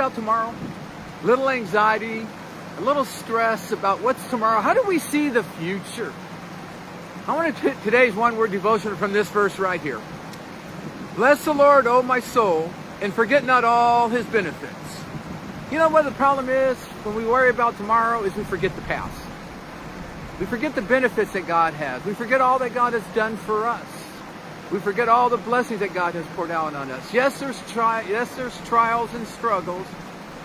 about tomorrow? A little anxiety, a little stress about what's tomorrow. How do we see the future? I want to today's one-word devotion from this verse right here. Bless the Lord, O my soul, and forget not all his benefits. You know what the problem is when we worry about tomorrow is we forget the past. We forget the benefits that God has. We forget all that God has done for us. We forget all the blessings that God has poured out on us. Yes, there's trials and struggles,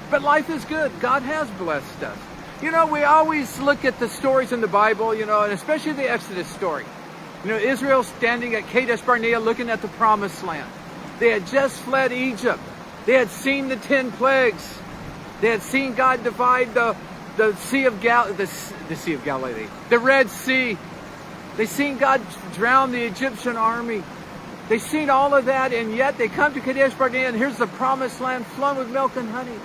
but life is good. God has blessed us. You know, we always look at the stories in the Bible, you know, and especially the Exodus story. You know, Israel standing at Kadesh Barnea looking at the promised land. They had just fled Egypt. They had seen the 10 plagues. They had seen God divide the Sea of Galilee, the Red Sea. They seen God drown the Egyptian army. They seen all of that, and yet they come to Kadesh Barnea, and here's the promised land flowing with milk and honey.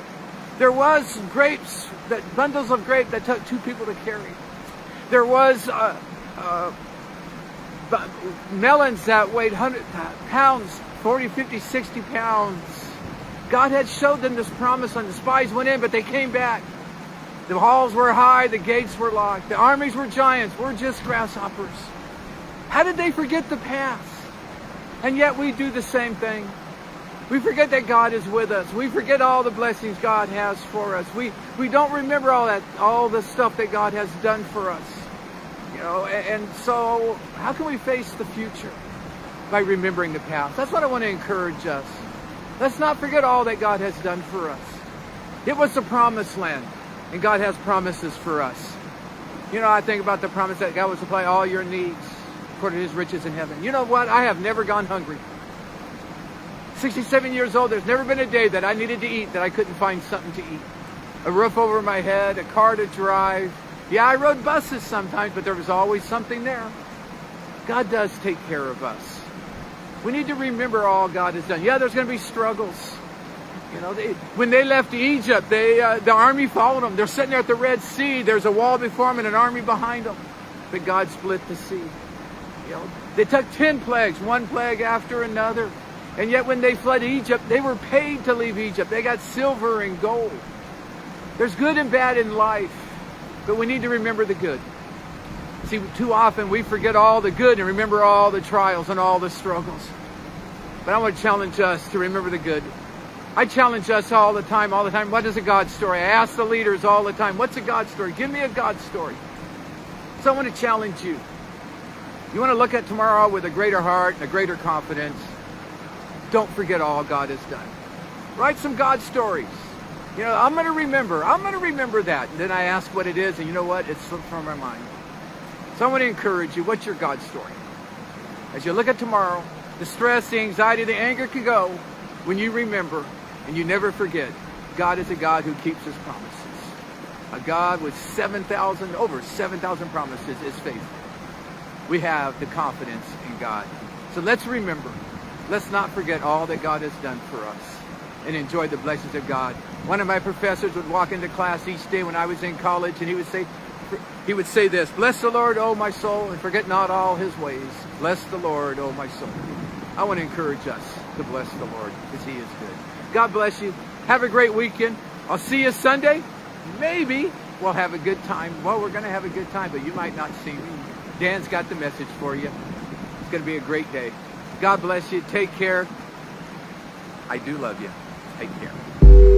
There was grapes, bundles of grape that took 2 people to carry. There was melons that weighed 100 pounds, 40, 50, 60 pounds. God had showed them this promise, and the spies went in, but they came back. The walls were high, the gates were locked. The armies were giants. We're just grasshoppers. How did they forget the past? And yet we do the same thing. We forget that God is with us. We forget all the blessings God has for us. We don't remember all the stuff that God has done for us. You know, and so how can we face the future? By remembering the past. That's what I want to encourage us. Let's not forget all that God has done for us. It was the promised land, and God has promises for us. You know, I think about the promise that God will supply all your needs according to his riches in heaven. You know what? I have never gone hungry. 67 years old, there's never been a day that I needed to eat that I couldn't find something to eat. A roof over my head, a car to drive. Yeah, I rode buses sometimes, but there was always something there. God does take care of us. We need to remember all God has done. Yeah, there's going to be struggles. You know, when they left Egypt, the army followed them. They're sitting there at the Red Sea. There's a wall before them and an army behind them. But God split the sea. You know, they took 10 plagues, one plague after another. And yet when they fled Egypt, they were paid to leave Egypt. They got silver and gold. There's good and bad in life, but we need to remember the good. See, too often we forget all the good and remember all the trials and all the struggles. But I want to challenge us to remember the good. I challenge us all the time. What is a God story? I ask the leaders all the time, what's a God story? Give me a God story. So I want to challenge you. You want to look at tomorrow with a greater heart and a greater confidence. Don't forget all God has done. Write some God stories. You know, I'm going to remember that. And then I ask what it is, and you know what? It slipped from my mind. So I want to encourage you, what's your God story? As you look at tomorrow, the stress, the anxiety, the anger can go when you remember and you never forget. God is a God who keeps his promises. A God with over 7,000 promises is faithful. We have the confidence in God. So let's remember. Let's not forget all that God has done for us and enjoy the blessings of God. One of my professors would walk into class each day when I was in college, and he would say this, bless the Lord, O my soul, and forget not all his ways. Bless the Lord, O my soul. I want to encourage us to bless the Lord because he is good. God bless you. Have a great weekend. I'll see you Sunday. Maybe we'll have a good time. Well, we're going to have a good time, but you might not see me. Dan's got the message for you. It's going to be a great day. God bless you. Take care. I do love you. Take care.